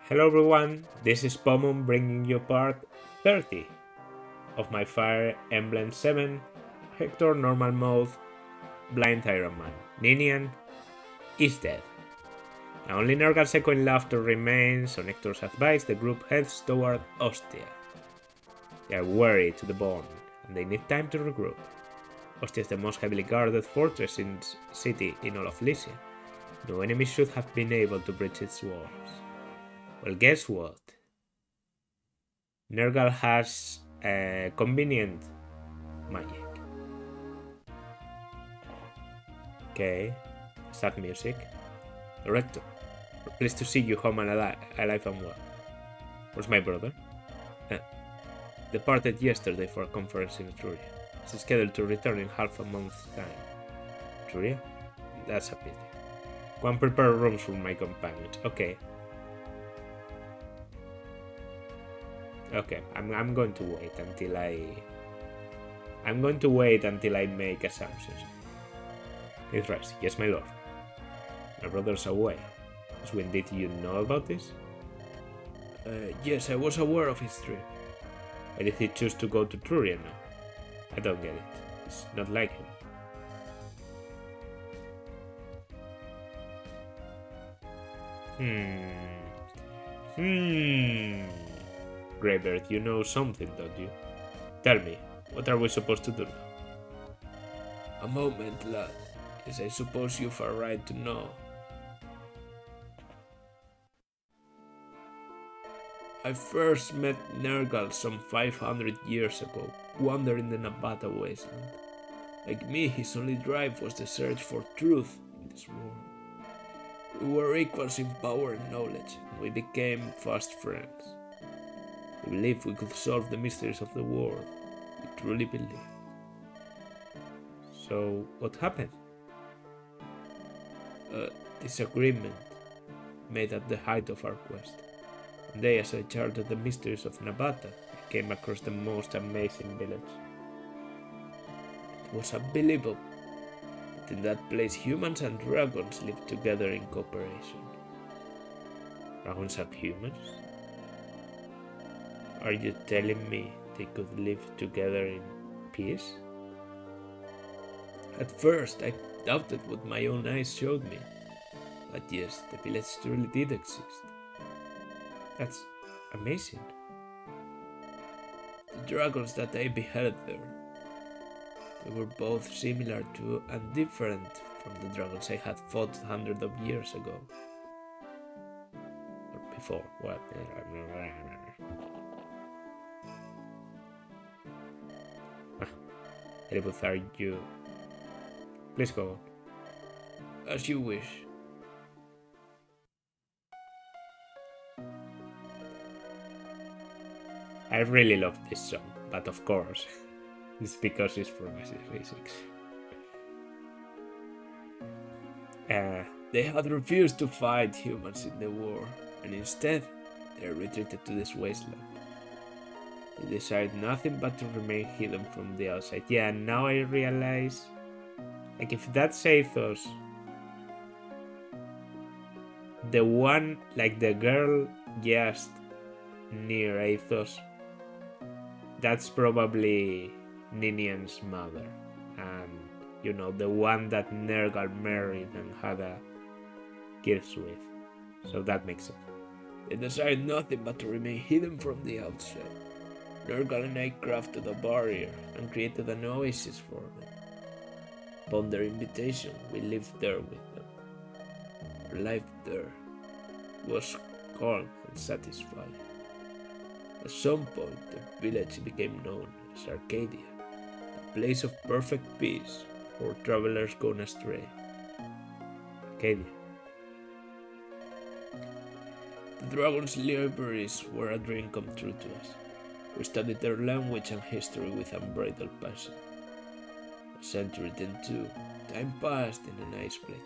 Hello everyone, this is Pomon bringing you part 30 of my Fire Emblem 7 Hector Normal Mode Blind Ironman. Ninian is dead. Now only Nergal's echoing laughter remains. On Hector's advice, the group heads toward Ostia. They are weary to the bone, and they need time to regroup. Ostia is the most heavily guarded fortress in city in all of Lycia. No enemy should have been able to breach its walls. Well, guess what? Nergal has convenient magic. Okay, sad music. Director, we're pleased to see you home and alive and well. Where's my brother? Departed yesterday for a conference in Etruria. He's scheduled to return in half a month's time. Etruria? That's a pity. Go and prepare rooms for my companions. Okay. Okay, I'm going to wait until I make assumptions. Please rest. Yes, my lord. My brother's away. When did you know about this? Yes, I was aware of his trip. Why did he choose to go to Truria now? I don't get it. It's not like him. Greybeard, you know something, don't you? Tell me, what are we supposed to do now? A moment, lad. Yes, I suppose you've a right to know. I first met Nergal some 500 years ago, wandering the Nabata wasteland. Like me, his only drive was the search for truth in this world. We were equals in power and knowledge, and we became fast friends. We believed we could solve the mysteries of the world. We truly believed. So, what happened? A disagreement made at the height of our quest. One day, as I charted the mysteries of Nabata, I came across the most amazing village. It was unbelievable, but in that place humans and dragons lived together in cooperation. Dragons and humans? Are you telling me they could live together in peace? At first, I doubted what my own eyes showed me. But yes, the village truly did exist. That's amazing. The dragons that I beheld there, they were both similar to and different from the dragons I had fought hundreds of years ago. Or before, what? Elibeth, are you... Please go on. As you wish. I really love this song, but of course, it's because it's from physics. They had refused to fight humans in the war, and instead, they retreated to this wasteland. They desired nothing but to remain hidden from the outside. Yeah, now I realize, like, if that's Athos, the one, like the girl just near Athos, that's probably Ninian's mother, and you know, the one that Nergal married and had a kids with. So that makes sense. They desired nothing but to remain hidden from the outside. Nergal and I crafted a barrier and created an oasis for them. Upon their invitation, we lived there with them. Our life there was calm and satisfying. At some point, the village became known as Arcadia, a place of perfect peace for travelers gone astray. Arcadia. The dragons' libraries were a dream come true to us. We studied their language and history with unbridled passion. A century then too, time passed in an ice break,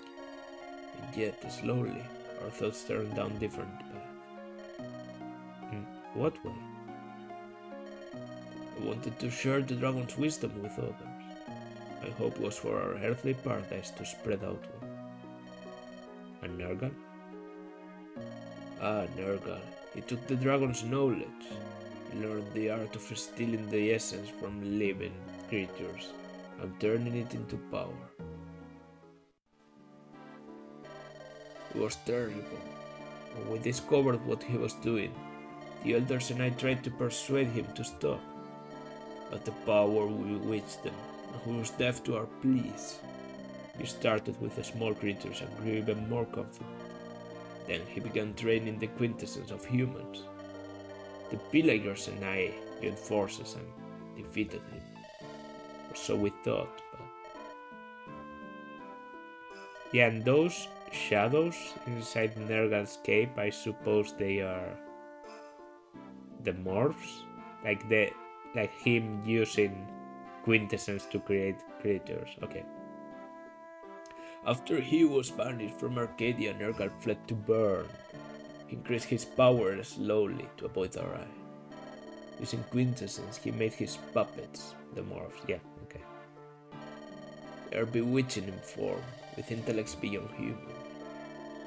and yet slowly our thoughts turned down different paths. In what way? I wanted to share the dragon's wisdom with others. My hope was for our earthly paradise to spread outward. And Nergal? Ah, Nergal. He took the dragon's knowledge. He learned the art of stealing the essence from living creatures and turning it into power. It was terrible. When we discovered what he was doing, the elders and I tried to persuade him to stop. But the power bewitched them, and he was deaf to our pleas. He started with the small creatures and grew even more confident. Then he began training the quintessence of humans. The villagers and I joined forces and defeated him. Or so we thought, but... Yeah, and those shadows inside Nergal's cave, I suppose they are the morphs? Like him using quintessence to create creatures. Okay. After he was banished from Arcadia, Nergal fled to Bern. He increased his power slowly to avoid our eye. Using quintessence, he made his puppets, the morphs. Yeah, okay. They are bewitching in form, with intellects beyond human.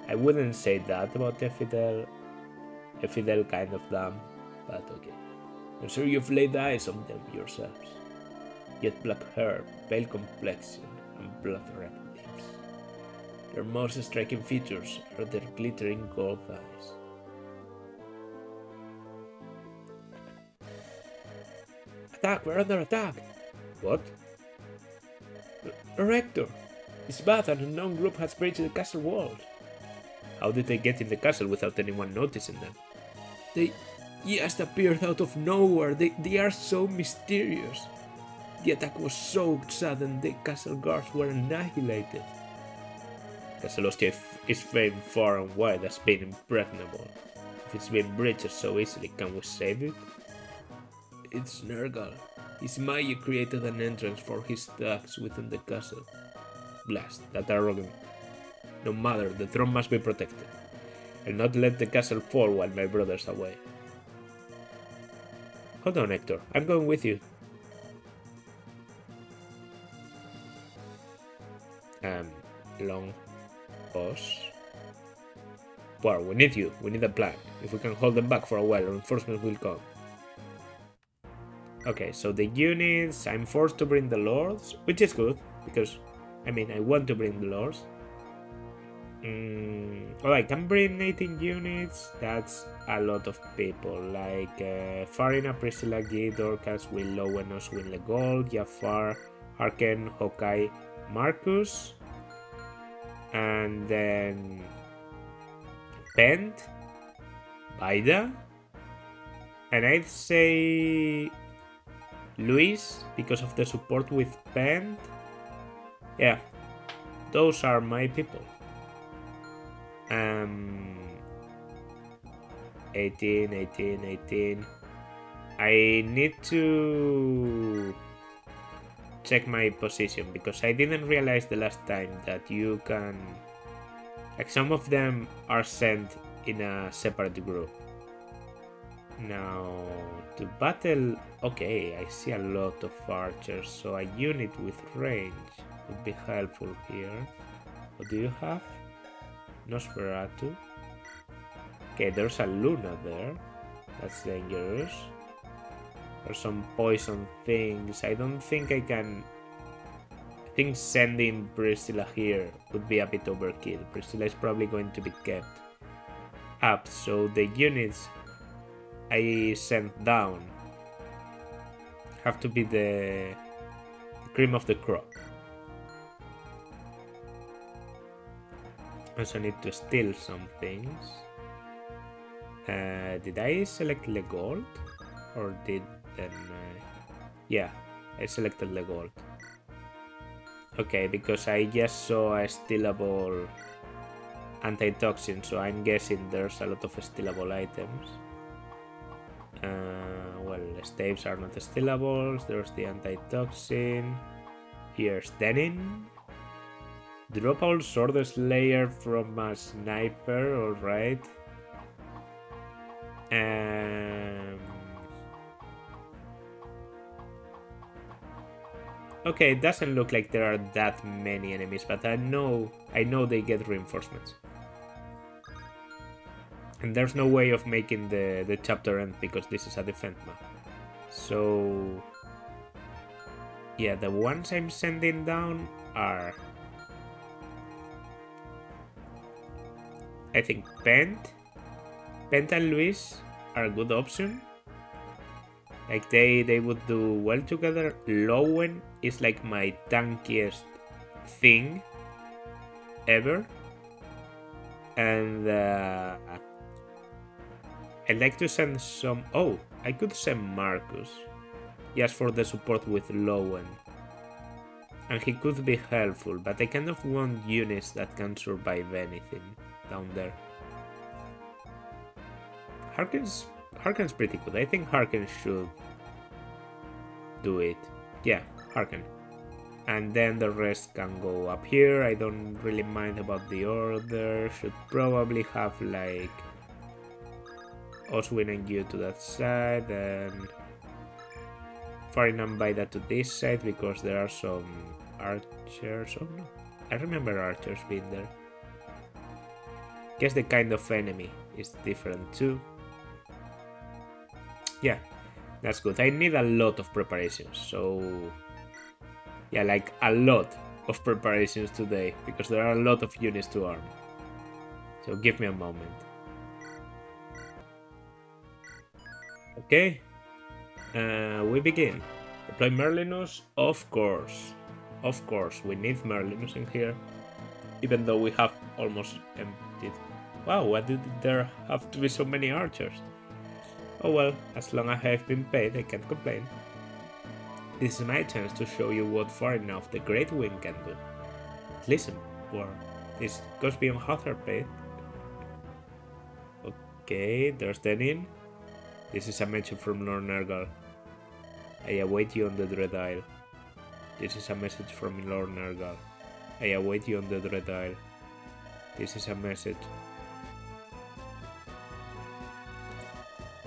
I wouldn't say that about Effidel. Effidel kind of dumb, but okay. I'm sure you've laid eyes on them yourselves. Jet black hair, pale complexion, and blood-red lips. Their most striking features are their glittering gold eyes. Attack! We're under attack! What? Rector! It's bad, an unknown group has breached the castle walls. How did they get in the castle without anyone noticing them? They just appeared out of nowhere. They are so mysterious. The attack was so sudden, the castle guards were annihilated. Castle Ostia is famed far and wide as being impregnable. If it's been breached so easily, can we save it? It's Nergal. His magic created an entrance for his thugs within the castle. Blast, that arrogant. No matter, the throne must be protected. I'll not let the castle fall while my brother's away. Hold on, Hector. I'm going with you. Long pause. Well, we need you. We need a plan. If we can hold them back for a while, reinforcements will come. Okay, so the units, I'm forced to bring the lords, which is good, because, I mean, I want to bring the lords. Well, I can bring 18 units, that's a lot of people, like Farina, Priscilla, Gee, Dorcas, Willow, Enos, Winle Gold, Jafar, Harken, Hawkeye, Marcus, and then Pent, Baida, and I'd say Luis, because of the support with Pent. Yeah, those are my people. 18. I need to check my position because I didn't realize the last time that you can, like, some of them are sent in a separate group. Now to battle, okay, I see a lot of archers, so a unit with range would be helpful here. What do you have? Nosferatu. Okay, there's a Luna there. That's dangerous. There's some poison things. I don't think I can... I think sending Priscilla here would be a bit overkill. Priscilla is probably going to be kept up, so the units I sent down have to be the cream of the crop. I also need to steal some things. Did I select Legold? Or did then... yeah, I selected Legold. Okay, because I just saw a stealable antitoxin, so I'm guessing there's a lot of stealable items. Well, the staves are not stealables. There's the antitoxin. Here's Denin. Droppable Sword Slayer from a sniper, alright. Okay, it doesn't look like there are that many enemies, but I know they get reinforcements. And there's no way of making the chapter end because this is a defense map. So yeah, the ones I'm sending down are, I think, Pent and Luis are a good option. Like they would do well together. Lowen is like my tankiest thing ever. And I'd like to send some... Oh, I could send Marcus. Just for the support with Lowen. And he could be helpful, but I kind of want units that can survive anything down there. Harkin's pretty good. I think Harkin should do it. Yeah, Harkin. And then the rest can go up here. I don't really mind about the order. Should probably have like Oswin and you to that side, and Farin and Baida to this side because there are some archers. Oh no, I remember archers being there. Guess the kind of enemy is different too. Yeah, that's good. I need a lot of preparations, so yeah, like a lot of preparations today because there are a lot of units to arm. So give me a moment. Okay, we begin. Deploy Merlinus, of course. Of course, we need Merlinus in here, even though we have almost emptied. Wow, why did there have to be so many archers? Oh well, as long as I've been paid, I can't complain. This is my chance to show you what far enough the Great Wing can do. Listen, war, this goes beyond Hother paid. Okay, there's Denin. This is a message from Lord Nergal. I await you on the Dread Isle. This is a message from Lord Nergal. I await you on the Dread Isle. This is a message.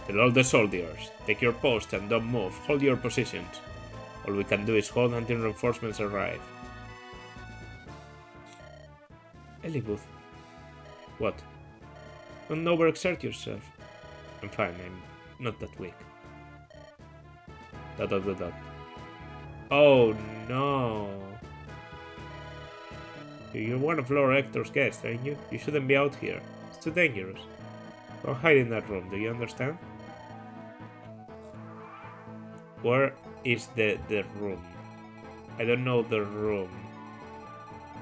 Tell all the soldiers, take your post and don't move, hold your positions. All we can do is hold until reinforcements arrive. Elibuth. What? Don't overexert yourself. I'm fine, I'm not that weak. ... Oh no. You're one of Lord Hector's guests, aren't you? You shouldn't be out here. It's too dangerous. Don't hide in that room, do you understand? Where is the room? I don't know the room.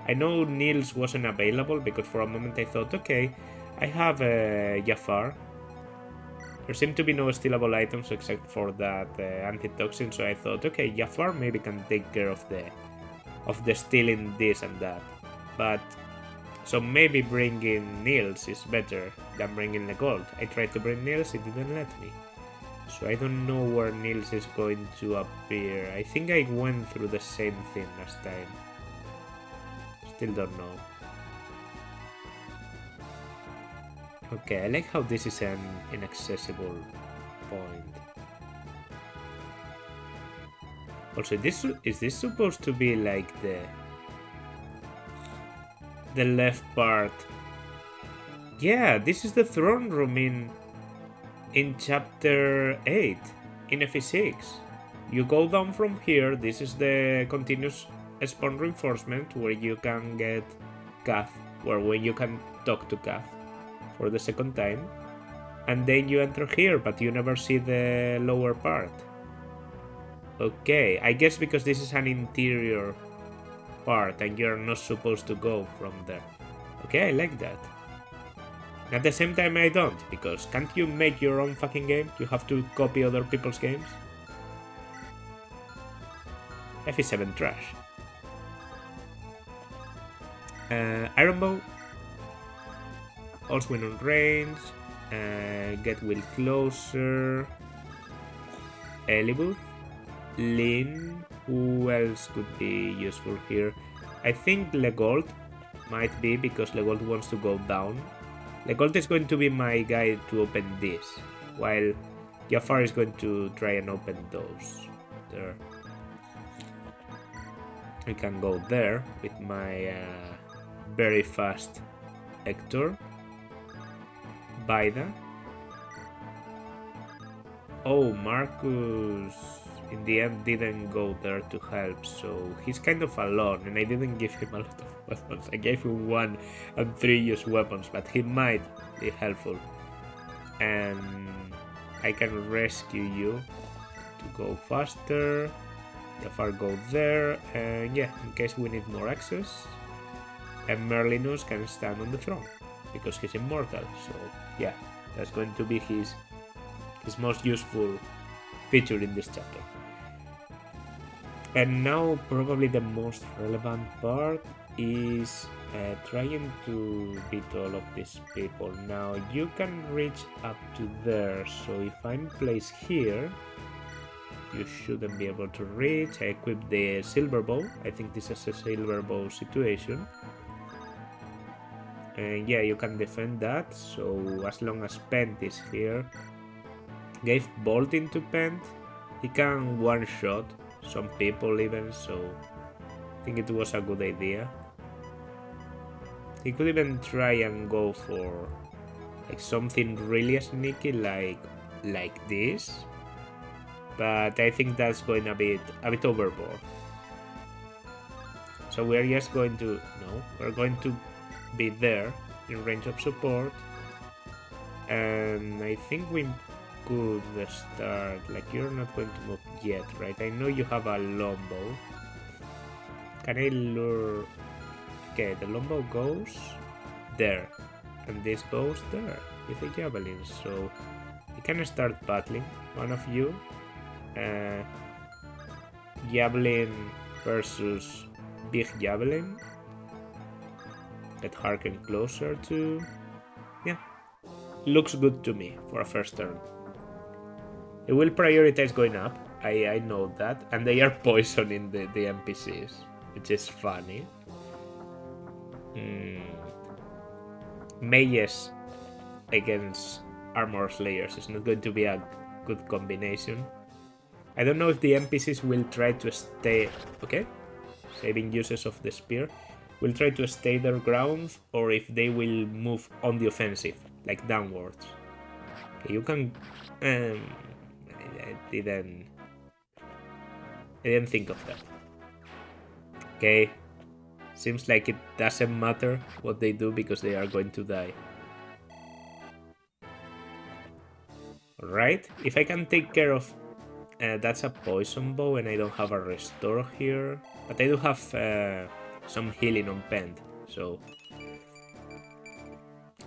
I know Niels wasn't available because for a moment I thought, okay, I have Jafar. There seem to be no stealable items except for that antitoxin, so I thought, okay, Jafar maybe can take care of the stealing this and that. But so maybe bringing Niels is better than bringing the gold. I tried to bring Niels, it didn't let me. So I don't know where Niels is going to appear. I think I went through the same thing last time. Still don't know. Okay, I like how this is an inaccessible point. Also, is this supposed to be like the left part? Yeah, this is the throne room in chapter 8 in FE6. You go down from here. This is the continuous spawn reinforcement where you can get Kath, when you can talk to Kath for the second time, and then you enter here, but you never see the lower part. Okay, I guess because this is an interior part and you're not supposed to go from there. Okay, I like that. At the same time I don't, because can't you make your own fucking game? You have to copy other people's games? FE7 trash. Ironbow. Also win on range. Get Will closer. Elibuth. Lin. Who else could be useful here? I think Legold might be, because Legold wants to go down. Legold is going to be my guy to open this, while Jafar is going to try and open those. There. I can go there with my very fast Hector. buy that. Oh, Marcus in the end didn't go there to help, so he's kind of alone, and I didn't give him a lot of weapons. I gave him 1 and 3 used weapons, but he might be helpful. And I can rescue you to go faster. Jafar go there, and yeah, in case we need more access. And Merlinus can stand on the throne, because he's immortal, so yeah, that's going to be his most useful feature in this chapter. And now probably the most relevant part is trying to beat all of these people. Now you can reach up to there, so if I'm placed here, you shouldn't be able to reach. I equipped the silver bow. I think this is a silver bow situation. And yeah, you can defend that, so as long as Pent is here. Gave Bolt into Pent. He can one-shot some people even, so I think it was a good idea. He could even try and go for like something really sneaky like this, but I think that's going a bit overboard. So we're just going to we're going to be there in range of support, and I think we could start, like, you're not going to move yet, right? I know you have a longbow. Can I lure? Okay, the longbow goes there, and this goes there with the javelins, so you can start battling. One of you, javelin versus big javelin. Get Harken closer to... yeah, looks good to me for a first turn. It will prioritize going up, I know that, and they are poisoning the NPCs, which is funny. Mages against Armor Slayers is not going to be a good combination. I don't know if the NPCs will try to stay... okay, saving uses of the spear. Will try to stay their ground, or if they will move on the offensive, like downwards. Okay, you can... I didn't think of that. Okay, seems like it doesn't matter what they do because they are going to die. Alright, if I can take care of... that's a poison bow and I don't have a restore here, but I do have some healing on Pent, so...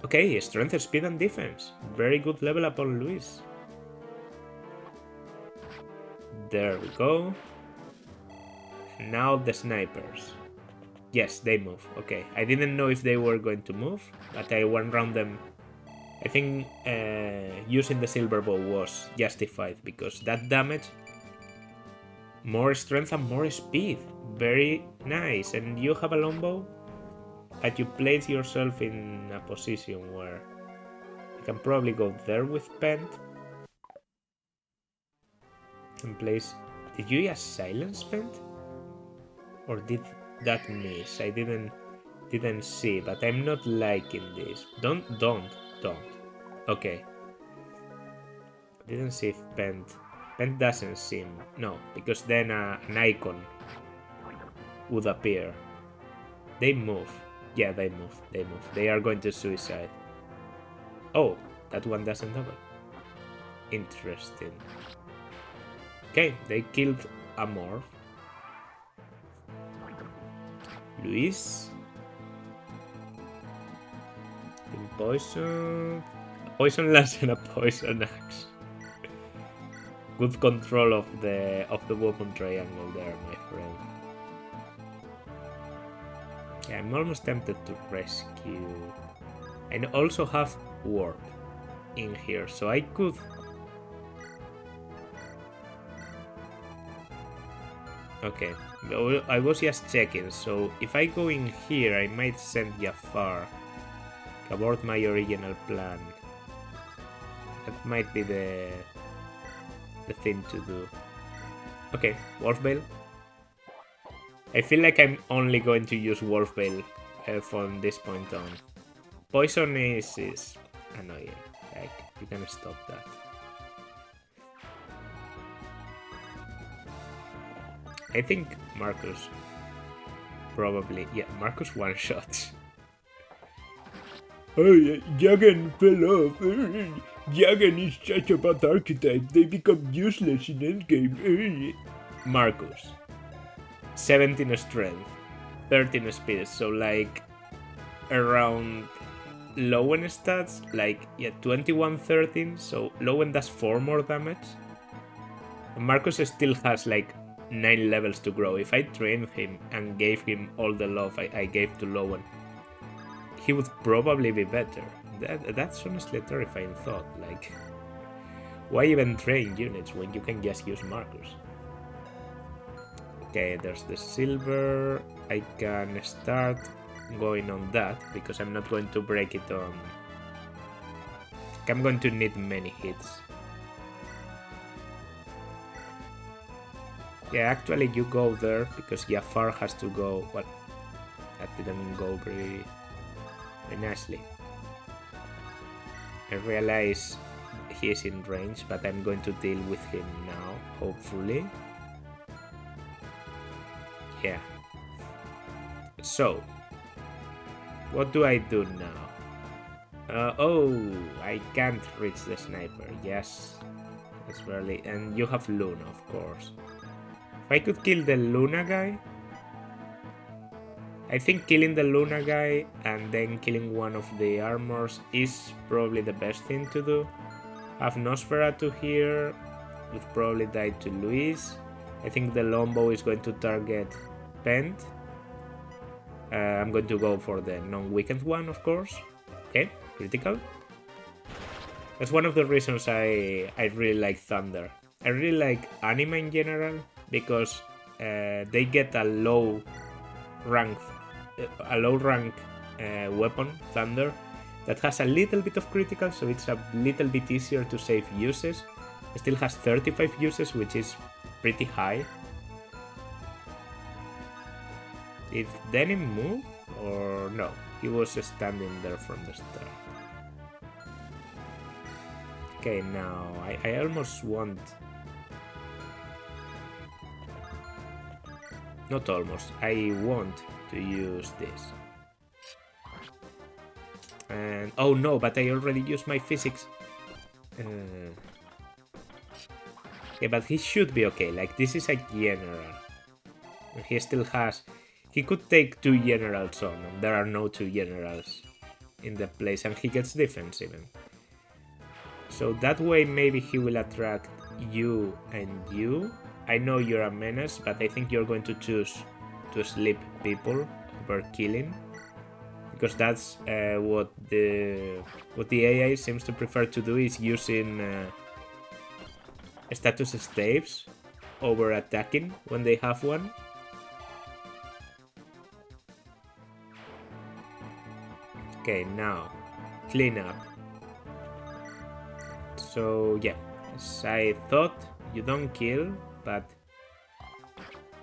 okay, strength, speed and defense. Very good level up on Luis. There we go. Now the snipers. Yes, they move. Okay, I didn't know if they were going to move, but I went around them. I think using the silver bow was justified because that damage, more strength and more speed. Very nice. And you have a longbow, but you place yourself in a position where you can probably go there with Pent. And place... did you just silence Pent? Or did that miss? I didn't see, but I'm not liking this. Don't. Okay. Didn't see if Pent doesn't seem... no, because then an icon would appear. They move. Yeah, they move. They are going to suicide. Oh, that one doesn't double. Interesting. Okay, they killed a morph. Luis. In poison. A poison lance and a poison axe. Good control of the weapon triangle there, my friend. Yeah, I'm almost tempted to rescue. I also have ward in here, so I could... okay, I was just checking, so if I go in here, I might send Jafar to abort my original plan. That might be the thing to do. Okay, Wolfbale. I feel like I'm only going to use Wolfbale from this point on. Poison is annoying. Like, you can stop that. I think Marcus probably... Yeah, Marcus one-shots. Oh, Jagan fell off. Jagan is such a bad archetype. They become useless in endgame. Marcus. 17 strength. 13 speed. So, like, around Lowen stats. Like, yeah, 21, 13. So, Lowen does 4 more damage. And Marcus still has, like, 9 levels to grow. If I trained him and gave him all the love I gave to Lowen, he would probably be better. That's honestly a terrifying thought. Like, why even train units when you can just use Marcus? Okay, there's the silver. I can start going on that because I'm not going to break it on. I'm going to need many hits. Yeah, actually you go there because Jafar has to go. Well, that didn't go very nicely. I realize he is in range, but I'm going to deal with him now, hopefully. Yeah. So, what do I do now? Oh, I can't reach the sniper. Yes, that's barely. And you have Luna, of course. If I could kill the Luna guy, I think killing the Luna guy and then killing one of the armors is probably the best thing to do. Have Nosferatu here, would probably die to Luis. I think the Lombo is going to target Pent. I'm going to go for the non-weakened one, of course. Okay, critical. That's one of the reasons I really like Thunder. I really like anime in general because they get a low rank weapon, Thunder, that has a little bit of critical, so it's a little bit easier to save uses. It still has 35 uses, which is pretty high. Did Denim move or no? He was standing there from the start. Okay, now I almost want... Not almost, I want to use this. And oh no, but I already used my physics. Okay, but he should be okay. Like, this is a general. He still has... He could take 2 generals on, and there are no 2 generals in the place, and he gets defense even. So that way maybe he will attract you and you. I know you're a menace, but I think you're going to choose to sleep people over killing. Because that's what the AI seems to prefer to do, is using status staves over attacking when they have one. Okay, now clean up. So yeah, as I thought, you don't kill, but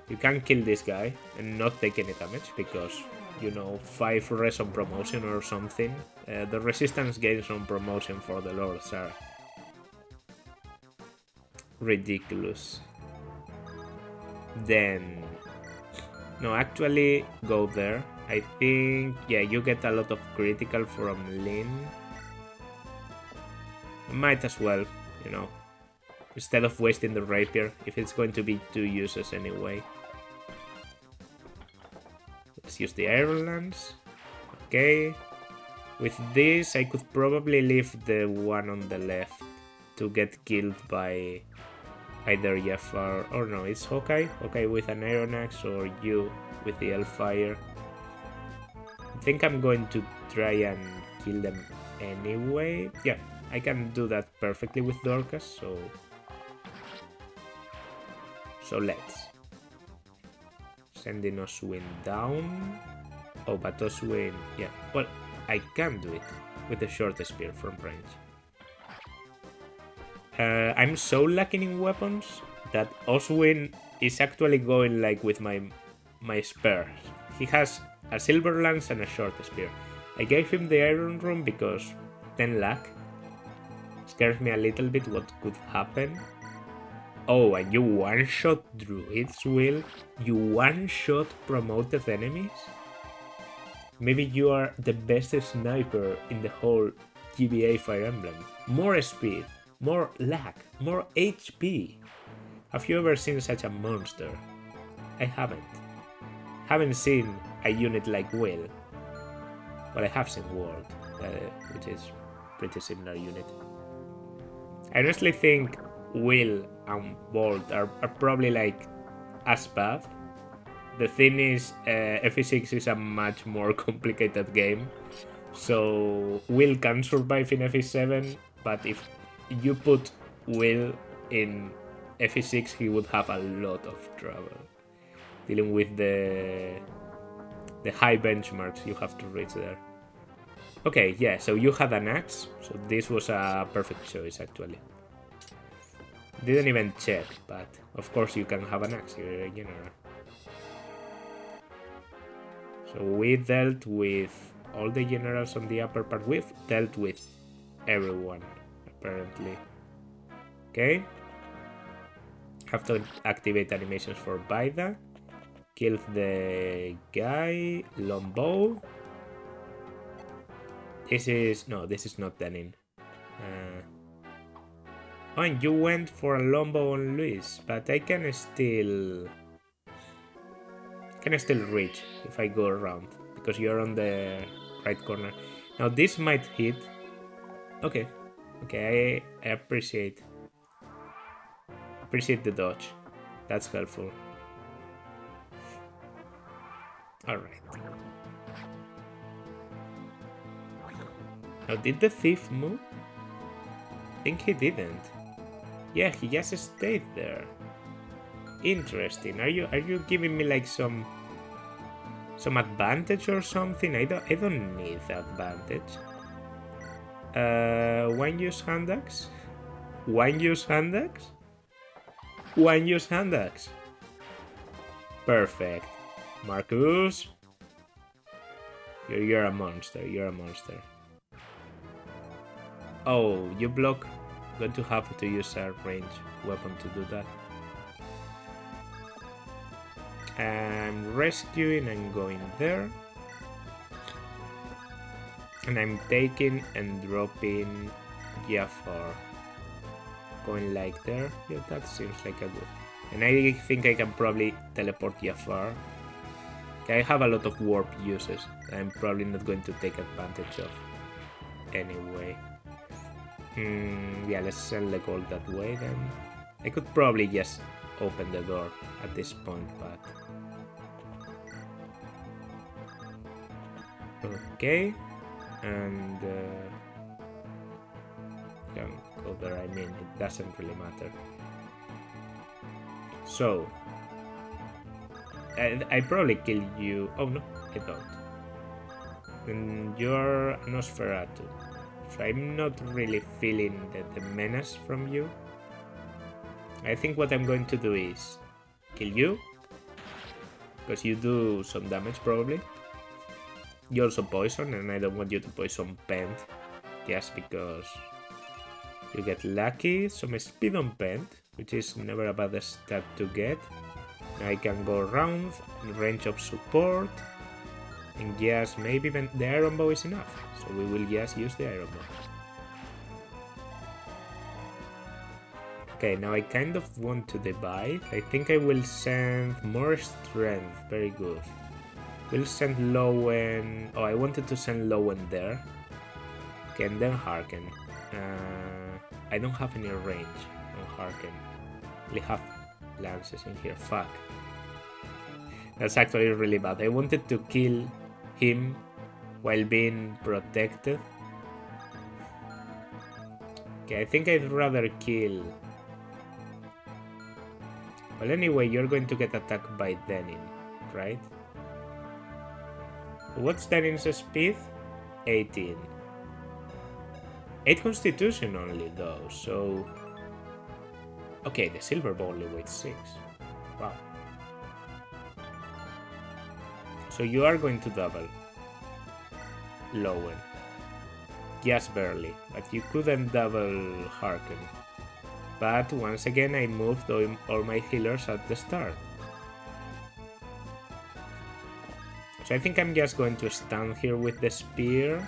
you can kill this guy and not take any damage because, you know, 5 res on promotion or something. The resistance gains on promotion for the lords are ridiculous. Then, no, actually go there. I think, yeah, you get a lot of critical from Lin. Might as well, you know, instead of wasting the rapier, if it's going to be 2 uses anyway. Let's use the Iron Lance. Okay. With this, I could probably leave the one on the left to get killed by either Jafar or no, it's Hawkeye. Hawkeye with an Iron Axe or you with the Hellfire. I think I'm going to try and kill them anyway. Yeah, I can do that perfectly with Dorcas, so let's. Sending Oswin down. Oh, but Oswin, yeah. Well, I can do it with the short spear from range. I'm so lacking in weapons that Oswin is actually going like with my spares. He has a silver lance and a short spear. I gave him the iron room because 10 luck. Scares me a little bit what could happen. Oh, and you one-shot druids, Will? You one-shot promoted enemies? Maybe you are the best sniper in the whole GBA Fire Emblem. More speed, more luck, more HP. Have you ever seen such a monster? I haven't. Haven't seen a unit like Will. But I have seen World, which is pretty similar unit. I honestly think Will and Bolt are probably like as bad. The thing is, FE6 is a much more complicated game, so Will can survive in FE7, but if you put Will in FE6, he would have a lot of trouble dealing with the high benchmarks you have to reach there. Okay, yeah, so you had an axe, so this was a perfect choice actually. Didn't even check, but of course you can have an axe, you're a general. So we dealt with all the generals on the upper part. We've dealt with everyone, apparently. Okay. Have to activate animations for Baida. Kill the guy. Longbow. This is... No, this is not Denin. Oh, and you went for a Longbow on Luis, but I can still reach if I go around, because you're on the right corner. Now this might hit. Okay, okay, I appreciate the dodge. That's helpful. Alright. Now did the thief move? I think he didn't. Yeah, he just stayed there. Interesting. Are you giving me like some advantage or something? I don't need advantage. One use hand axe? One use hand axe? One use hand axe. Perfect. Marcus. You're a monster, you're a monster. Oh, you block. Going to have to use a range weapon to do that. I'm rescuing and going there. And I'm taking and dropping Jafar. Going like there. Yeah, that seems like a good. And I think I can probably teleport Jafar. Okay, I have a lot of warp uses. I'm probably not going to take advantage of anyway. Yeah, let's send the gold that way then. I could probably just open the door at this point, but... Okay, and can go there, I mean, it doesn't really matter. So, I probably kill you. Oh no, I don't. And you're Nosferatu. So I'm not really feeling the menace from you. I think what I'm going to do is kill you, because you do some damage probably. You also poison, and I don't want you to poison Pent, just because you get lucky. Some speed on Pent, which is never a bad stat to get. I can go around in range of support, and yes, maybe even the Iron Bow is enough. So we will just use the Iron Bow. Okay, now I kind of want to divide. I think I will send more strength. Very good. We'll send Lowen. Oh, I wanted to send Lowen there. Okay, and then Harken. I don't have any range on Harken. I only have lances in here. Fuck. That's actually really bad. I wanted to kill him while being protected. Okay, I think I'd rather kill... Well, anyway, you're going to get attacked by Denin, right? What's Denin's speed? 18. 8 constitution only, though, so... Okay, the silver bow only weighs 6. Wow. So you are going to double Lowen. just barely, but you couldn't double Harken. But once again I moved all my healers at the start. So I think I'm just going to stand here with the spear.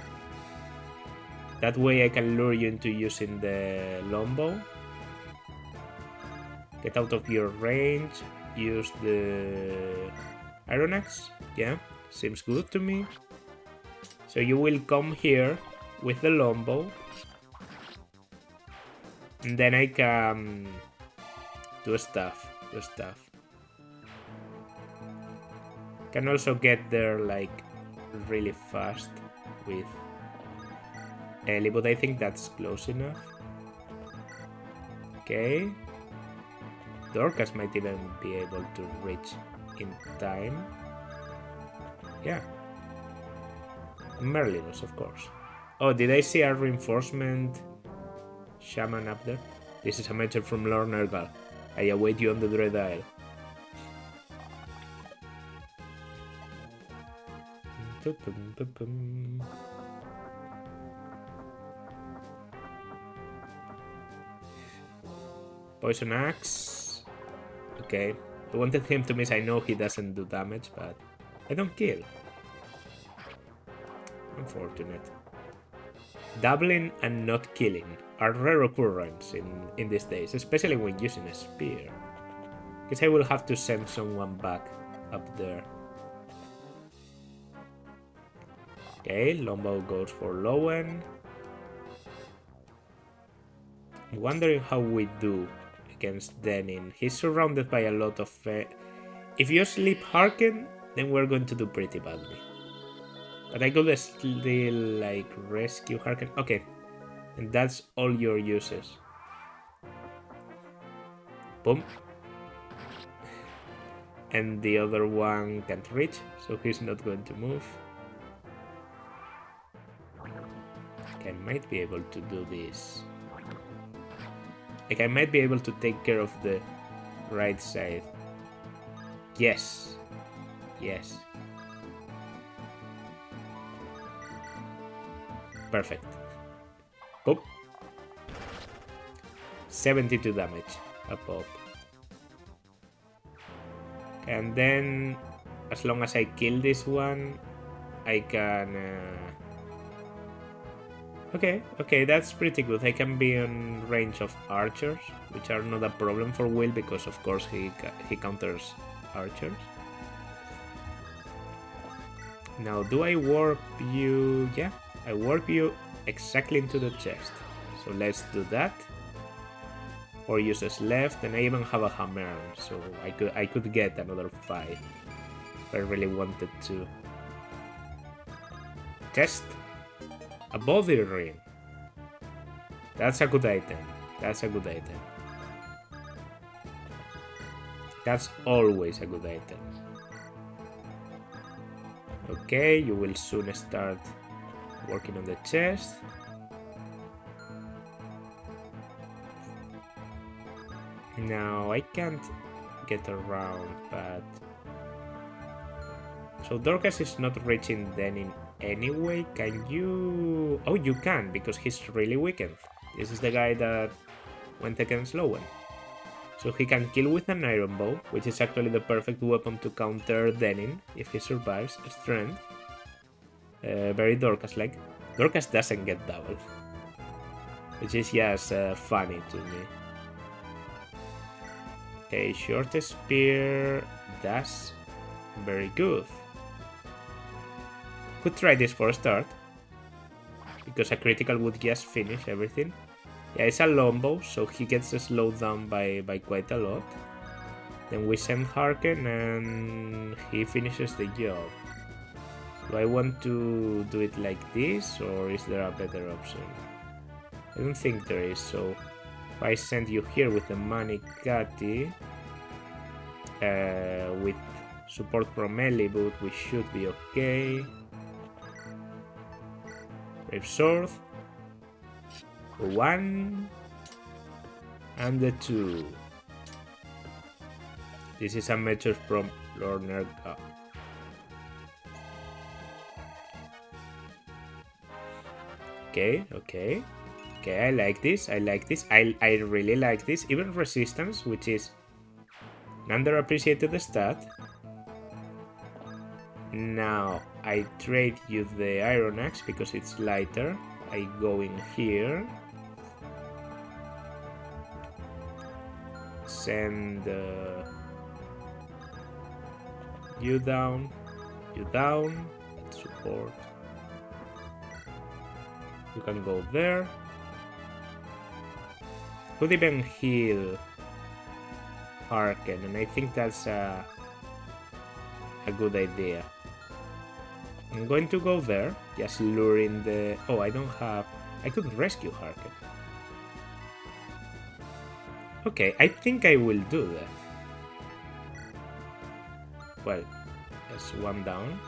That way I can lure you into using the longbow. Get out of your range, use the iron axe. Yeah, seems good to me. So you will come here with the longbow. And then I can do stuff. Can also get there like really fast with Ellie, but I think that's close enough. Okay. Dorcas might even be able to reach in time. Yeah. Merlinus, of course. Oh, did I see a reinforcement shaman up there? This is a message from Lord Nergal. I await you on the Dread Isle. Poison axe. Okay. I wanted him to miss. I know he doesn't do damage, but I don't kill. Unfortunate. Doubling and not killing are rare occurrence in these days, especially when using a spear. Guess I will have to send someone back up there. Okay, longbow goes for Lowen. I'm wondering how we do against Denin. He's surrounded by a lot of... If you sleep Harken, then we're going to do pretty badly. But I could still, like, rescue Harken. Okay, and that's all your uses. Boom. And the other one can't reach, so he's not going to move. Okay, I might be able to do this. Like, I might be able to take care of the right side. Yes. Yes. Perfect. Boop. 72 damage. A pop. And then, as long as I kill this one, I can... Okay, that's pretty good. I can be in range of archers, which are not a problem for Will, because of course he counters archers. Now, do I warp you? Yeah, I warp you exactly into the chest. So let's do that. 4 uses left, and I even have a hammer, so I could get another 5 if I really wanted to. Chest. A body ring. That's a good item. That's a good item. That's always a good item. Okay, you will soon start working on the chest. Now, I can't get around, but... So Dorcas is not reaching Denin anyway. Can you... Oh, you can, because he's really weakened. This is the guy that went against Lowen. So he can kill with an iron bow, which is actually the perfect weapon to counter Denin if he survives. Strength. Very Dorcas-like. Dorcas doesn't get doubled, which is just funny to me. Okay, short spear. That's very good. Could try this for a start, because a critical would just finish everything. Yeah, it's a longbow, so he gets slowed down by quite a lot. Then we send Harken and he finishes the job. Do I want to do it like this, or is there a better option? I don't think there is, so if I send you here with the Manikati, with support from Elibut, we should be okay. Brave Sword. 1 and the 2. This is a message from Lord Nergal. Okay, okay. Okay, I like this. I like this. I really like this. Even resistance, which is an underappreciated stat. Now, I trade you the Iron Axe because it's lighter. I go in here. Send you down. You down. Support. You can go there. Could even heal Harken, and I think that's a good idea. I'm going to go there, just luring the... Oh, I don't have... I could rescue Harken. Okay, I think I will do that. Well, that's one down.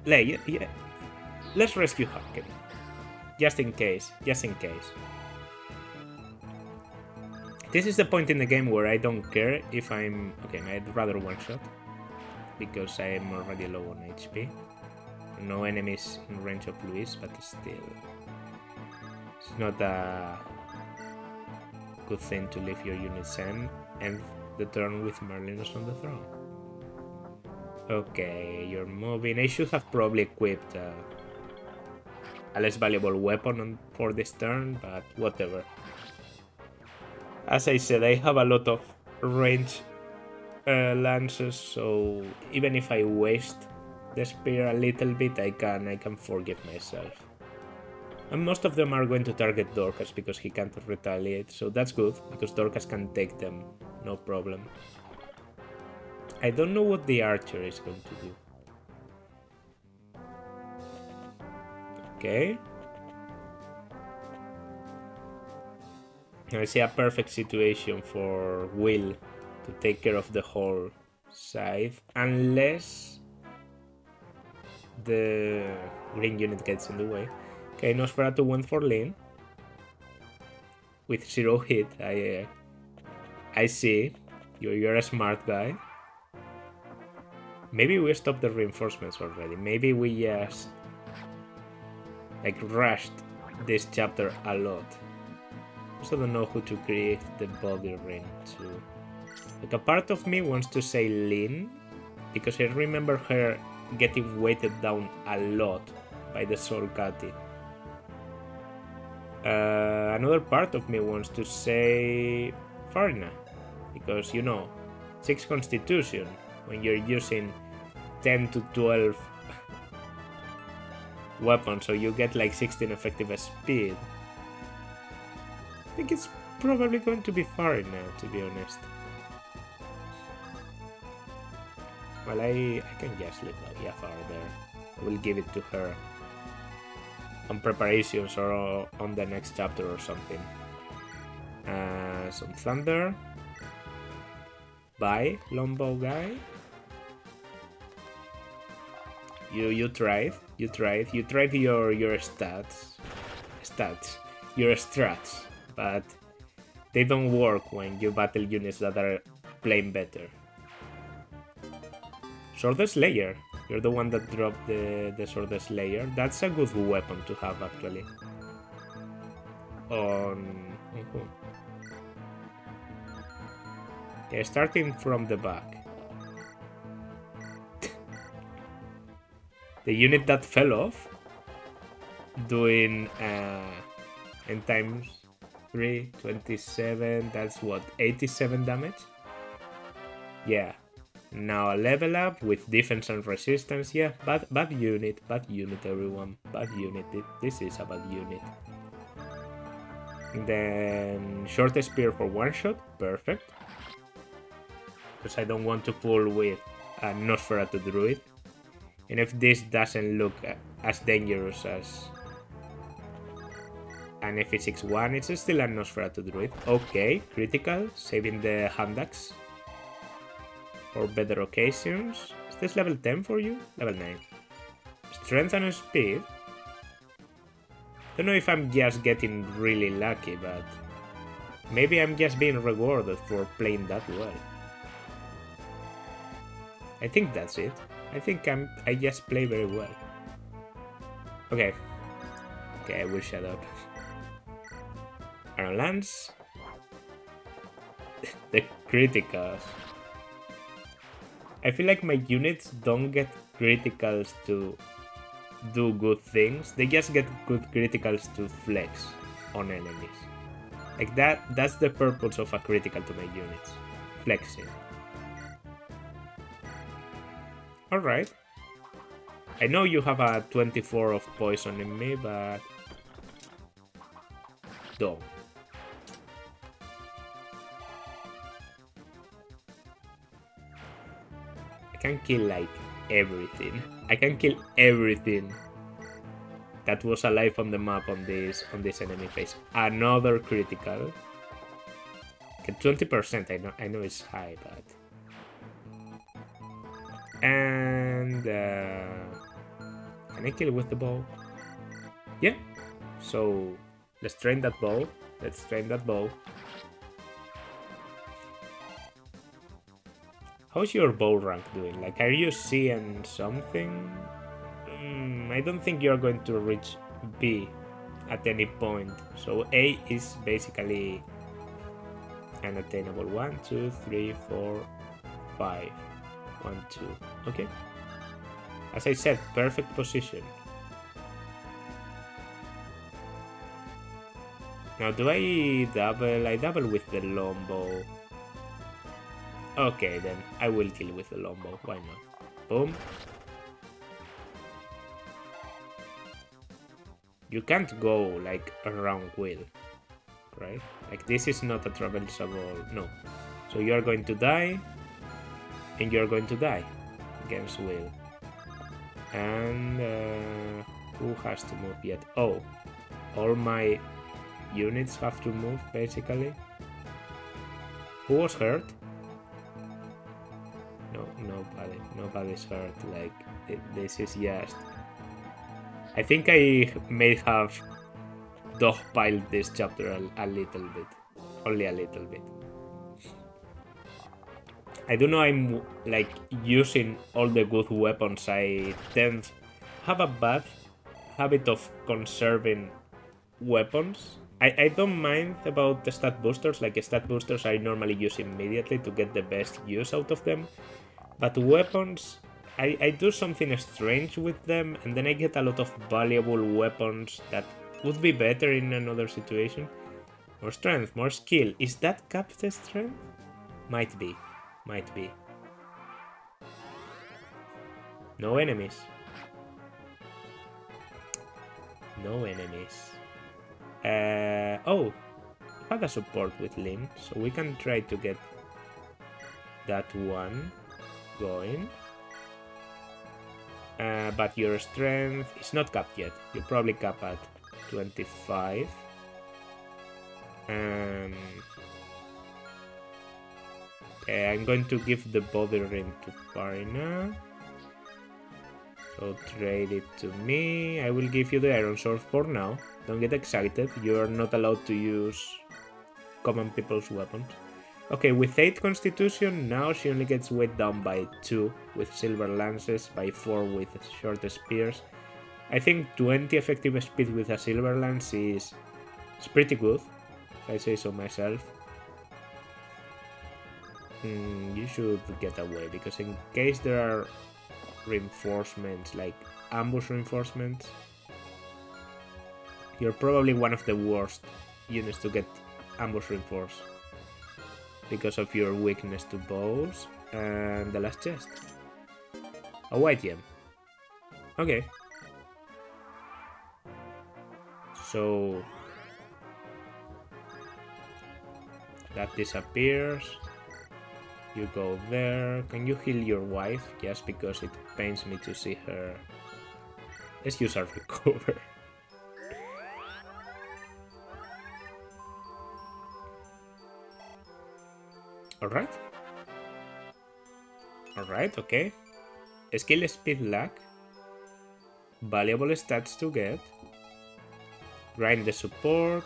Yeah. Let's rescue Harken. Just in case, just in case. This is the point in the game where I don't care if I'm... Okay, I'd rather one-shot. Because I am already low on HP. No enemies in range of Luis, but still... It's not a good thing to leave your units end the turn with Merlinus on the throne. Okay, you're moving. I should have probably equipped a less valuable weapon for this turn, but whatever. As I said, I have a lot of range lances, so even if I waste the spear a little bit, I can forgive myself. And most of them are going to target Dorcas because he can't retaliate, so that's good, because Dorcas can take them, no problem. I don't know what the archer is going to do. Okay. I see a perfect situation for Will to take care of the whole side, unless the green unit gets in the way. Okay, Nosferatu went for Lin with 0 hit. I see. You're a smart guy. Maybe we stopped the reinforcements already. Maybe we just like rushed this chapter a lot. I also don't know who to create the body ring to. Like, a part of me wants to say Lin, because I remember her getting weighted down a lot by the Soul Cati. Another part of me wants to say Farina, because, you know, 6 constitution when you're using 10 to 12 weapons, so you get like 16 effective speed. I think it's probably going to be Farina, to be honest. Well, I can just leave Yafar there. I will give it to her on preparations or on the next chapter or something. Some thunder. Bye, longbow guy. You tried your strats, but they don't work when you battle units that are playing better. Sword Slayer. You're the one that dropped the Sword Slayer. That's a good weapon to have, actually. On who? Okay, starting from the back. The unit that fell off, doing n times 3, 27, that's what, 87 damage? Yeah. Now a level up with defense and resistance. Yeah, bad unit everyone. Bad unit. This is a bad unit. Then short spear for one shot. Perfect. Because I don't want to pull with a Nosferatu druid. And if this doesn't look as dangerous as an FE6-1, it's still a Nosferatu druid. Okay, critical, saving the hand axe for better occasions. Is this level 10 for you? Level 9. Strength and speed. Don't know if I'm just getting really lucky, but maybe I'm just being rewarded for playing that well. I think that's it. I think I just play very well. Okay, Okay, I will shut up. Iron Lance. The criticals. I feel like my units don't get criticals to do good things. They just get good criticals to flex on enemies. Like that's the purpose of a critical to my units. Flexing. Alright. I know you have a 24 of poison in me, but don't. I can kill like everything. I can kill everything that was alive on the map on this enemy phase. Another critical. Okay, 20%. I know it's high, but and can I kill with the bow? Yeah. So let's train that bow. Let's train that bow. How's your bow rank doing? Like, are you seeing something? I don't think you're going to reach B at any point. So A is basically unattainable. 1, 2, 3, 4, 5. 1, 2. Okay. As I said, perfect position. Now, do I double? I double with the longbow. Okay, then I will kill with the longbow. Why not? Boom. You can't go like around Will, right? Like this is not a traversable. No. So you are going to die, and you are going to die against Will. And who has to move yet? Oh, all my units have to move basically. Who was hurt? No, nobody. Nobody's hurt. Like this is just. I think I may have dogpiled this chapter a little bit, only a little bit. I don't know. I'm like using all the good weapons. I tend to have a bad habit of conserving weapons. I don't mind about the stat boosters. Like stat boosters, I normally use immediately to get the best use out of them. But weapons, I do something strange with them, and then I get a lot of valuable weapons that would be better in another situation. More strength, more skill. Is that capped strength? Might be. Might be. No enemies. No enemies. Oh, I have a support with Link, so we can try to get that one going. But your strength is not capped yet. You probably cap at 25. I'm going to give the body ring to Parina. So trade it to me. I will give you the iron sword for now. Don't get excited. You are not allowed to use common people's weapons. Okay, with 8 constitution, now she only gets weight down by 2 with silver lances, by 4 with short spears. I think 20 effective speed with a silver lance is pretty good, if I say so myself. You should get away, because in case there are reinforcements, like ambush reinforcements, you're probably one of the worst units to get ambush reinforced, because of your weakness to bows. And the last chest. A white gem. Okay. So that disappears. You go there. Can you heal your wife? Just because it pains me to see her. Let's use our recover. Alright. Alright, okay. Skill speed lag. Valuable stats to get. Grind the support.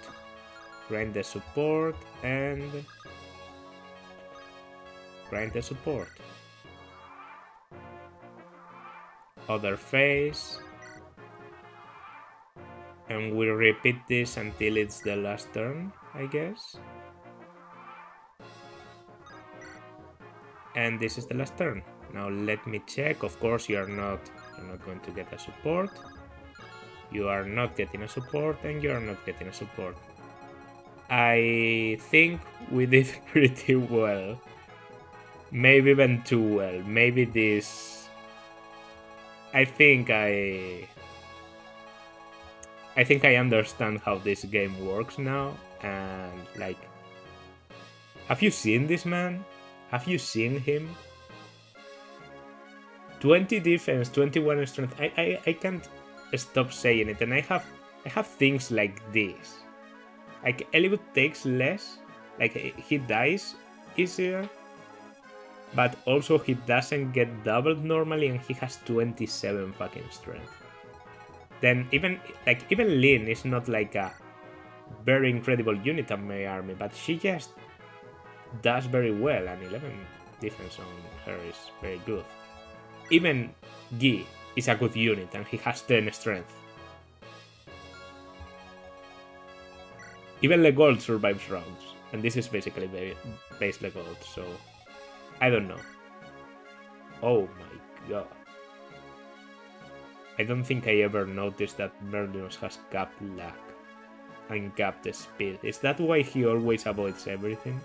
Grind the support. And grind the support. Other phase. And we repeat this until it's the last turn, I guess. And this is the last turn. Now let me check. Of course, you're not going to get a support. You are not getting a support, and you are not getting a support. I think we did pretty well. Maybe even too well. Maybe this... I think I understand how this game works now. And like... Have you seen this man? Have you seen him? 20 defense, 21 strength. I can't stop saying it. And I have things like this. Like Elwood takes less. Like he dies easier. But also he doesn't get doubled normally, and he has 27 fucking strength. Then even Lynn is not like a very incredible unit on my army, but she just does very well, and 11 defense on her is very good. Even Guy is a good unit, and he has 10 strength. Even Legold survives rounds, and this is basically base Legold, so I don't know. Oh my god. I don't think I ever noticed that Merlinus has capped luck and capped speed. Is that why he always avoids everything?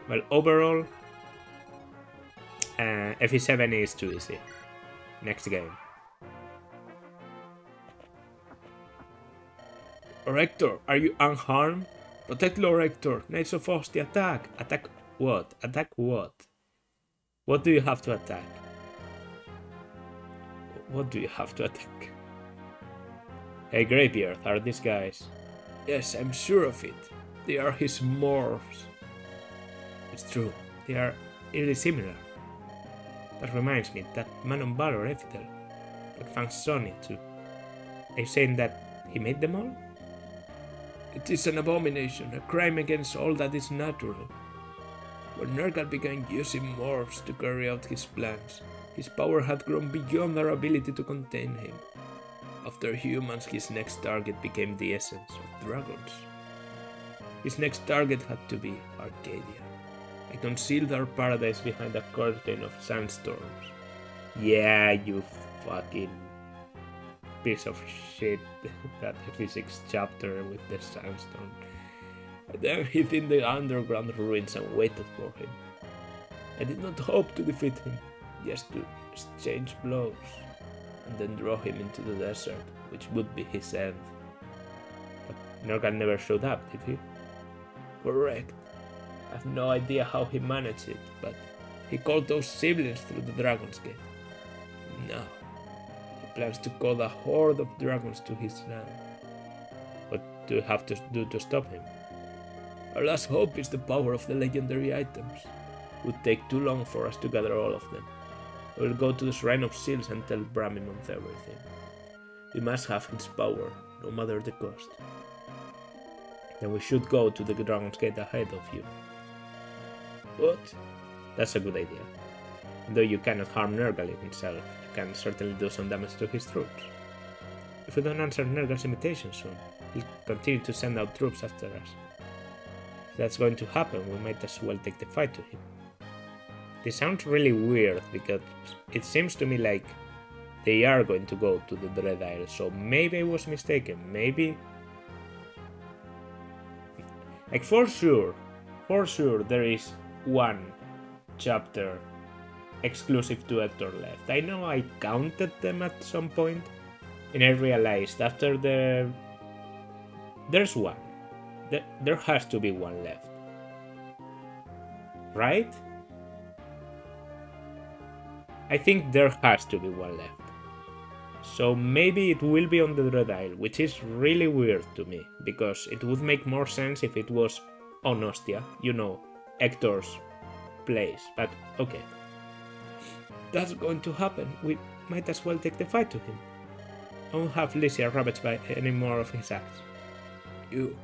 Well, overall, FE7 is too easy. Next game. Orector, are you unharmed? Protect Orector. Knights of Ostia, attack! Attack what? Attack what? What do you have to attack? What do you have to attack? Hey, Greybeard, are these guys? Yes, I'm sure of it. They are his morphs. It's true, they are eerily similar. That reminds me, that man on Valor, Efitel, like Fang Sonny too. Are you saying that he made them all? It is an abomination, a crime against all that is natural. When Nergal began using morphs to carry out his plans, his power had grown beyond our ability to contain him. After humans, his next target became the essence of dragons. His next target had to be Arcadia. I concealed our paradise behind a curtain of sandstorms. Yeah, you fucking piece of shit, that physics chapter with the sandstorm. I then hid in the underground ruins and waited for him. I did not hope to defeat him, just to exchange blows, and then draw him into the desert, which would be his end. But Nergal never showed up, did he? Correct. I have no idea how he managed it, but he called those siblings through the Dragon's Gate. Now, he plans to call a horde of dragons to his land. What do you have to do to stop him? Our last hope is the power of the legendary items. It would take too long for us to gather all of them. I will go to the Shrine of Seals and tell Bramimonth everything. We must have his power, no matter the cost. Then we should go to the Dragon's Gate ahead of you. What? That's a good idea. Though you cannot harm Nergal himself, you can certainly do some damage to his troops. If we don't answer Nergal's invitation soon, he'll continue to send out troops after us. If that's going to happen, we might as well take the fight to him. This sounds really weird, because it seems to me like they are going to go to the Dread Isle, so maybe I was mistaken, maybe... Like for sure there is one chapter exclusive to Hector left. I know I counted them at some point, and I realized after there's one. There has to be one left. Right? I think there has to be one left. So maybe it will be on the Dread Isle, which is really weird to me, because it would make more sense if it was on Ostia, you know, Hector's place, but okay. That's going to happen, we might as well take the fight to him. I won't have Lycia ravaged by any more of his acts. You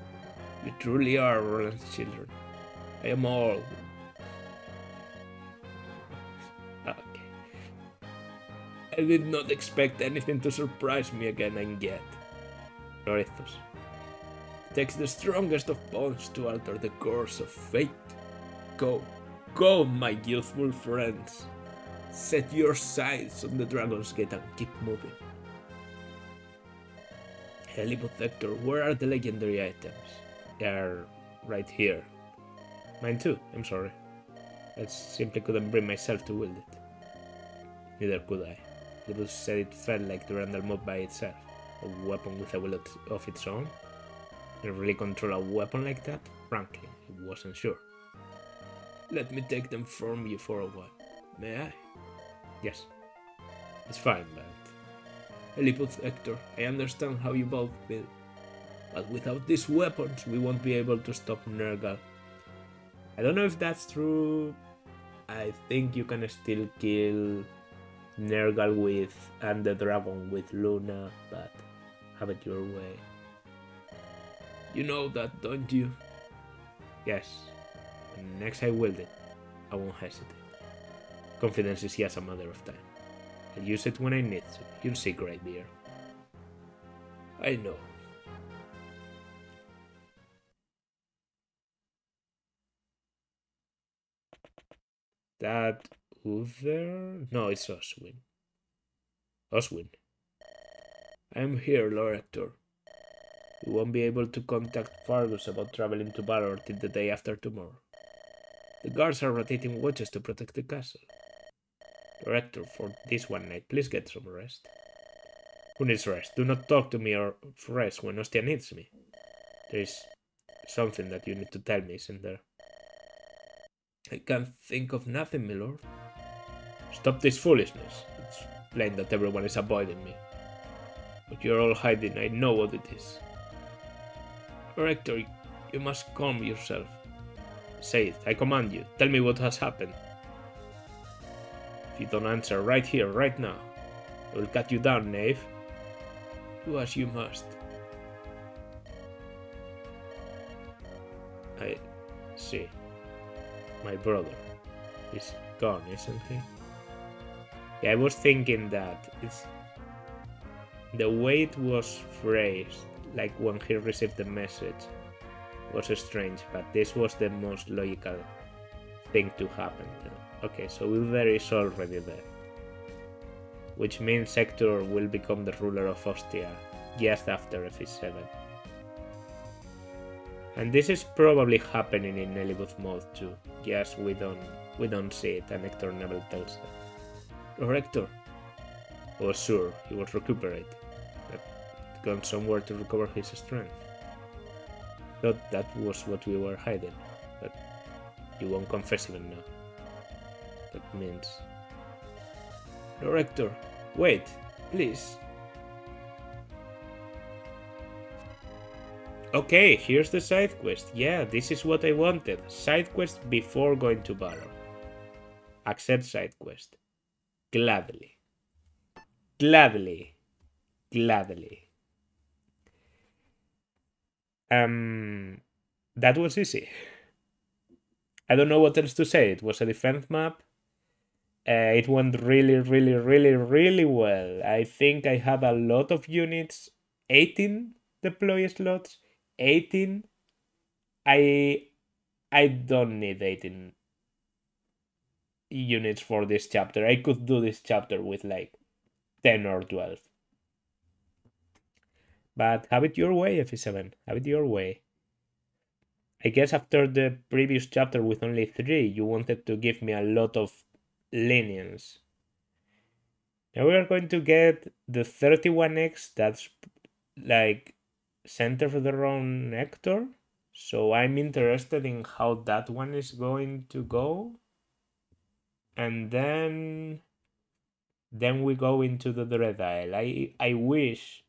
truly are Roland's children. I am all. Okay. I did not expect anything to surprise me again and yet. Lorethos. It takes the strongest of bonds to alter the course of fate. Go, go, my youthful friends. Set your sights on the Dragon's Gate and keep moving. Helipodector, where are the legendary items? They are right here. Mine too, I'm sorry. I simply couldn't bring myself to wield it. Neither could I. Libus said it felt like Durandal moved by itself. A weapon with a will of its own? Can I really control a weapon like that? Frankly, I wasn't sure. Let me take them from you for a while. May I? Yes. It's fine, but... Helipodector, I understand how you both feel. But without these weapons, we won't be able to stop Nergal. I don't know if that's true. I think you can still kill Nergal with and the dragon with Luna, but have it your way. You know that, don't you? Yes. And next I wield it. I won't hesitate. Confidence is just a matter of time. I'll use it when I need to. You'll see, Greybeard. I know. That Uther? No, it's Oswin. Oswin. I'm here, Lord Hector. We won't be able to contact Fargus about traveling to Valor till the day after tomorrow. The guards are rotating watches to protect the castle. Lord Hector, for this one night, please get some rest. Who needs rest? Do not talk to me or rest when Ostia needs me. There is something that you need to tell me, isn't there? I can't think of nothing, my lord. Stop this foolishness. It's plain that everyone is avoiding me. But you're all hiding, I know what it is. Rector, you must calm yourself. Say it, I command you. Tell me what has happened. If you don't answer right here, right now, I will cut you down, knave. Do as you must. I see. My brother is gone, isn't he? Yeah, I was thinking that it's the way it was phrased, like when he received the message, was strange, but this was the most logical thing to happen. Okay, so Uther is already there, which means Hector will become the ruler of Ostia just after FE7. And this is probably happening in Nellywood mode too. Yes, we don't see it, and Hector never tells that. Or Hector? Oh sure, he was recuperated. But gone somewhere to recover his strength. Thought that was what we were hiding, but you won't confess even now. That means... Lord Hector, wait, please. Okay, here's the side quest. Yeah, this is what I wanted. Side quest before going to Barrow. Accept side quest. Gladly. Gladly. Gladly. That was easy. I don't know what else to say. It was a defense map. It went really, really, really, really well. I think I have a lot of units. 18 deploy slots. 18. I don't need 18 units for this chapter. I could do this chapter with like 10 or 12. But have it your way, FE7. Have it your way. I guess after the previous chapter with only 3, you wanted to give me a lot of lenience. Now we are going to get the 31X that's like centered around Hector. So I'm interested in how that one is going to go. And then we go into the Dread Isle. I wish,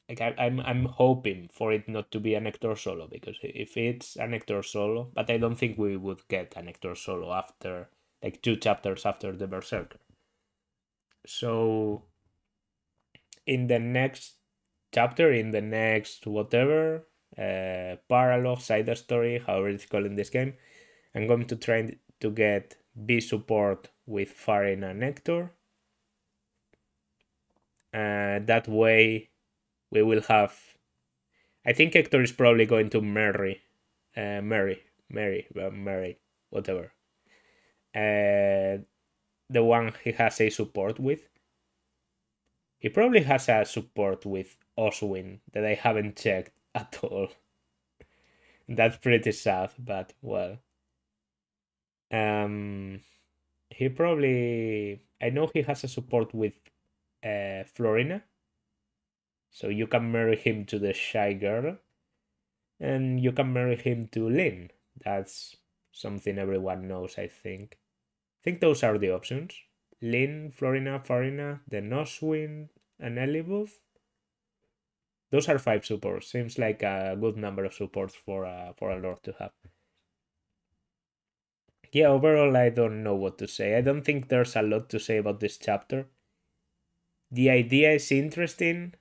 like I'm hoping for it not to be an Hector solo, because if it's an Hector solo, but I don't think we would get an Hector solo after like 2 chapters after the Berserker. So in the next chapter, in the next whatever, paralogue, side story, however it's called in this game, I'm going to try to get B support with Farin and Hector. That way, we will have. I think Hector is probably going to marry, whatever. The one he has a support with. He probably has a support with Oswin that I haven't checked at all. That's pretty sad, but well. Um, he probably. I know he has a support with Florina, so you can marry him to the shy girl, and you can marry him to Lynn. That's something everyone knows, I think. I think those are the options. Lynn, Florina, Farina, the Noswin, and Elibooth. Those are 5 supports. Seems like a good number of supports for a lord to have. Yeah, overall, I don't know what to say. I don't think there's a lot to say about this chapter. The idea is interesting,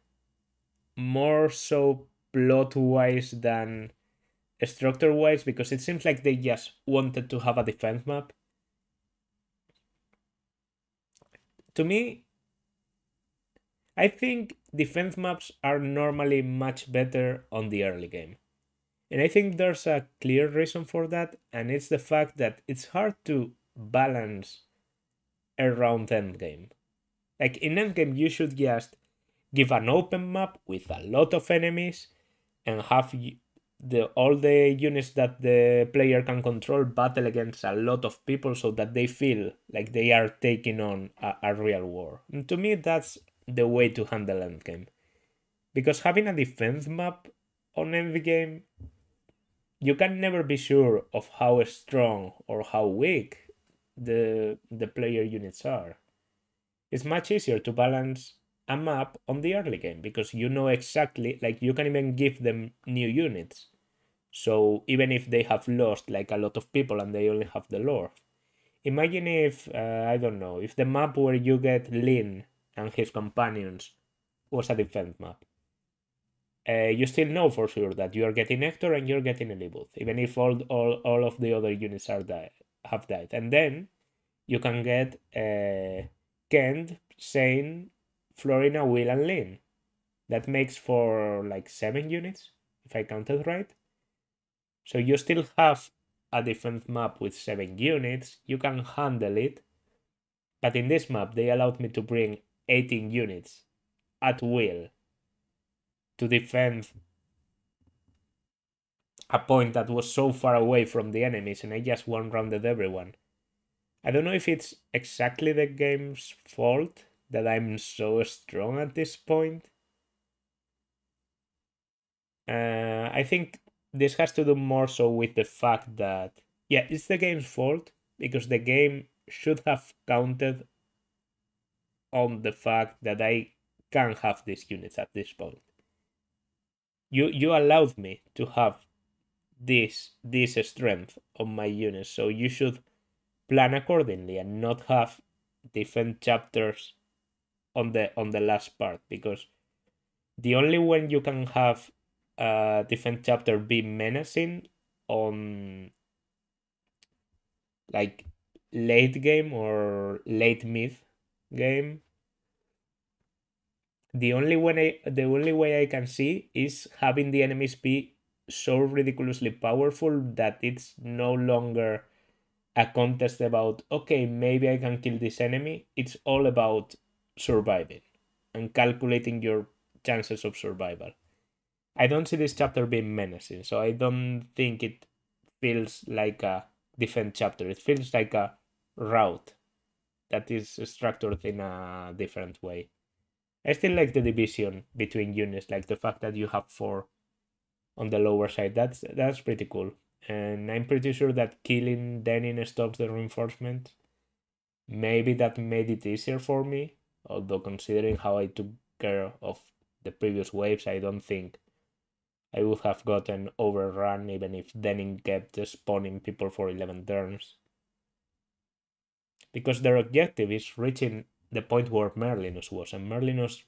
more so plot wise than structure wise, because it seems like they just wanted to have a defense map. To me, I think defense maps are normally much better on the early game. And I think there's a clear reason for that, and it's the fact that it's hard to balance around endgame. Like in endgame, you should just give an open map with a lot of enemies and have all the units that the player can control battle against a lot of people so that they feel like they are taking on a real war. And to me, that's the way to handle endgame. Because having a defense map on endgame, you can never be sure of how strong or how weak the player units are. It's much easier to balance a map on the early game because you know exactly, like you can even give them new units. So even if they have lost like a lot of people and they only have the lore, imagine if I don't know, if the map where you get Lin and his companions was a defense map. You still know for sure that you are getting Hector and you're getting Elibooth, even if all of the other units have died. And then you can get Kent, Shane, Florina, Will, and Lynn. That makes for like 7 units, if I counted right. So you still have a defense map with 7 units. You can handle it. But in this map, they allowed me to bring 18 units at will to defend a point that was so far away from the enemies, and I just one-rounded everyone. I don't know if it's exactly the game's fault that I'm so strong at this point. I think this has to do more so with the fact that, yeah, it's the game's fault because the game should have counted on the fact that I can have these units at this point. You allowed me to have this strength on my units, so you should plan accordingly and not have different chapters on the last part, because the only when you can have a different chapter be menacing on like late game or late mid game, the only way I can see is having the enemies be so ridiculously powerful that it's no longer a contest about, okay, maybe I can kill this enemy. It's all about surviving and calculating your chances of survival. I don't see this chapter being menacing, so I don't think it feels like a different chapter. It feels like a route that is structured in a different way. I still like the division between units, like the fact that you have 4 on the lower side. That's pretty cool. And I'm pretty sure that killing Denin stops the reinforcement. Maybe that made it easier for me, although considering how I took care of the previous waves, I don't think I would have gotten overrun even if Denin kept spawning people for 11 turns. Because their objective is reaching the point where Merlinus was, and Merlinus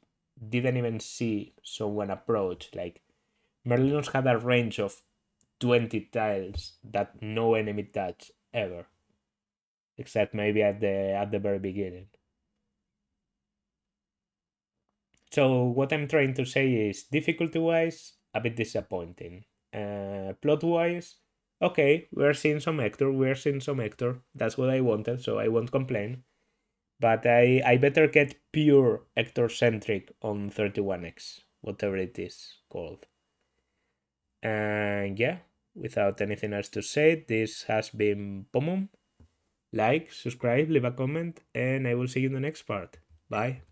didn't even see someone approach. Like, Merlinus had a range of 20 tiles that no enemy touched ever, except maybe at the very beginning. So what I'm trying to say is, difficulty-wise, a bit disappointing. Plot-wise, okay, we're seeing some Hector. That's what I wanted, so I won't complain. But I better get pure Hector-centric on 31X, whatever it is called. And yeah, without anything else to say, this has been Pomum. Like, subscribe, leave a comment, and I will see you in the next part. Bye.